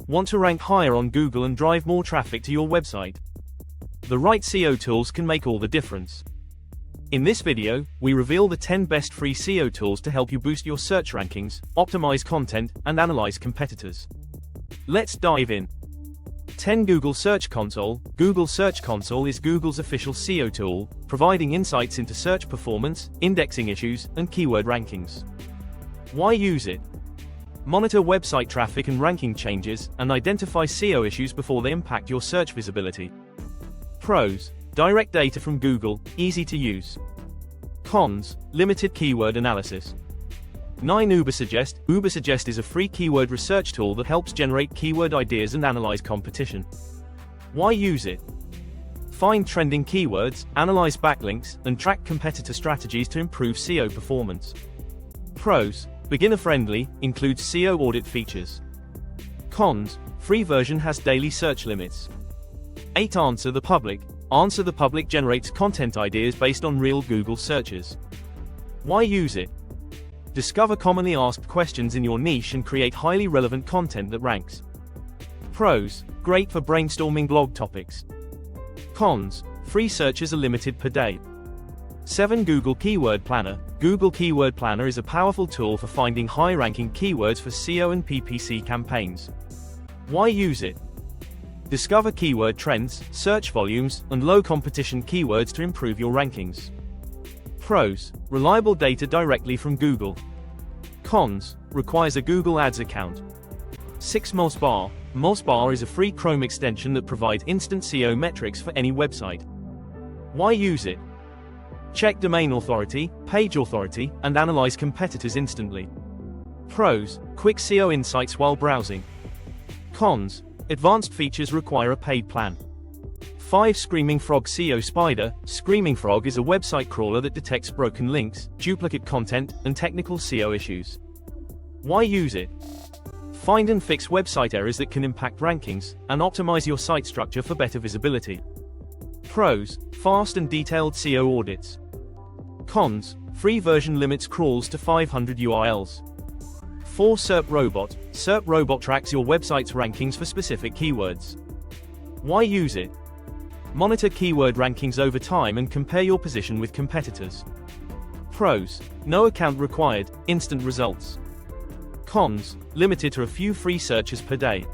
Want to rank higher on Google and drive more traffic to your website? The right SEO tools can make all the difference. In this video, we reveal the 10 best free SEO tools to help you boost your search rankings, optimize content, and analyze competitors. Let's dive in. 10. Google Search Console. Google Search Console is Google's official SEO tool, providing insights into search performance, indexing issues, and keyword rankings. Why use it? Monitor website traffic and ranking changes, and identify SEO issues before they impact your search visibility. Pros: direct data from Google, easy to use. Cons: limited keyword analysis. 9. Ubersuggest. Ubersuggest is a free keyword research tool that helps generate keyword ideas and analyze competition. Why use it? Find trending keywords, analyze backlinks, and track competitor strategies to improve SEO performance. Pros: beginner-friendly, includes SEO audit features. Cons: free version has daily search limits. 8. Answer the Public. Answer the Public generates content ideas based on real Google searches. Why use it? Discover commonly asked questions in your niche and create highly relevant content that ranks. Pros: great for brainstorming blog topics. Cons: free searches are limited per day. 7. Google Keyword Planner. Google Keyword Planner is a powerful tool for finding high-ranking keywords for SEO and PPC campaigns. Why use it? Discover keyword trends, search volumes, and low-competition keywords to improve your rankings. Pros: reliable data directly from Google. Cons: requires a Google Ads account. 6. MozBar. MozBar is a free Chrome extension that provides instant SEO metrics for any website. Why use it? Check domain authority, page authority, and analyze competitors instantly. Pros: quick SEO insights while browsing. Cons: advanced features require a paid plan. 5. Screaming Frog SEO Spider. Screaming Frog is a website crawler that detects broken links, duplicate content, and technical SEO issues. Why use it? Find and fix website errors that can impact rankings, and optimize your site structure for better visibility. Pros: fast and detailed SEO audits. Cons: free version limits crawls to 500 URLs. 4. SERP Robot. SERP Robot tracks your website's rankings for specific keywords. Why use it? Monitor keyword rankings over time and compare your position with competitors. Pros: no account required, instant results. Cons: limited to a few free searches per day.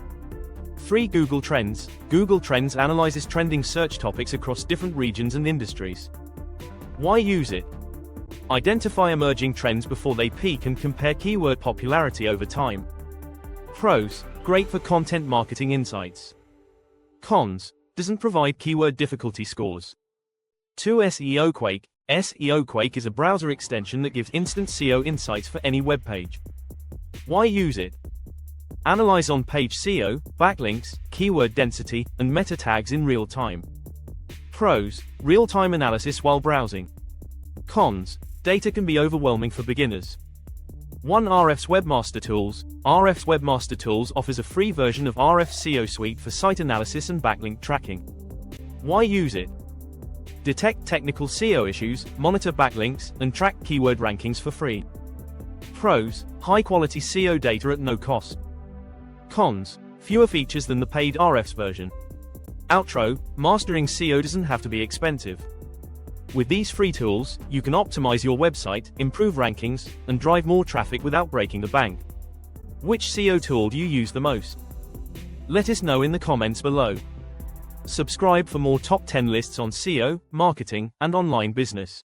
3. Google Trends. Google Trends analyzes trending search topics across different regions and industries. Why use it? Identify emerging trends before they peak and compare keyword popularity over time. Pros: great for content marketing insights. Cons: doesn't provide keyword difficulty scores. 2. SEOquake. SEOquake is a browser extension that gives instant SEO insights for any web page. Why use it? Analyze on-page SEO, backlinks, keyword density, and meta tags in real time. Pros: real-time analysis while browsing. Cons: data can be overwhelming for beginners. 1. Ahrefs Webmaster Tools. Ahrefs Webmaster Tools offers a free version of Ahrefs SEO Suite for site analysis and backlink tracking. Why use it? Detect technical SEO issues, monitor backlinks, and track keyword rankings for free. Pros: high-quality SEO data at no cost. Cons: fewer features than the paid Ahrefs version. Outro: mastering SEO doesn't have to be expensive. With these free tools, you can optimize your website, improve rankings, and drive more traffic without breaking the bank. Which SEO tool do you use the most? Let us know in the comments below. Subscribe for more top 10 lists on SEO, marketing, and online business.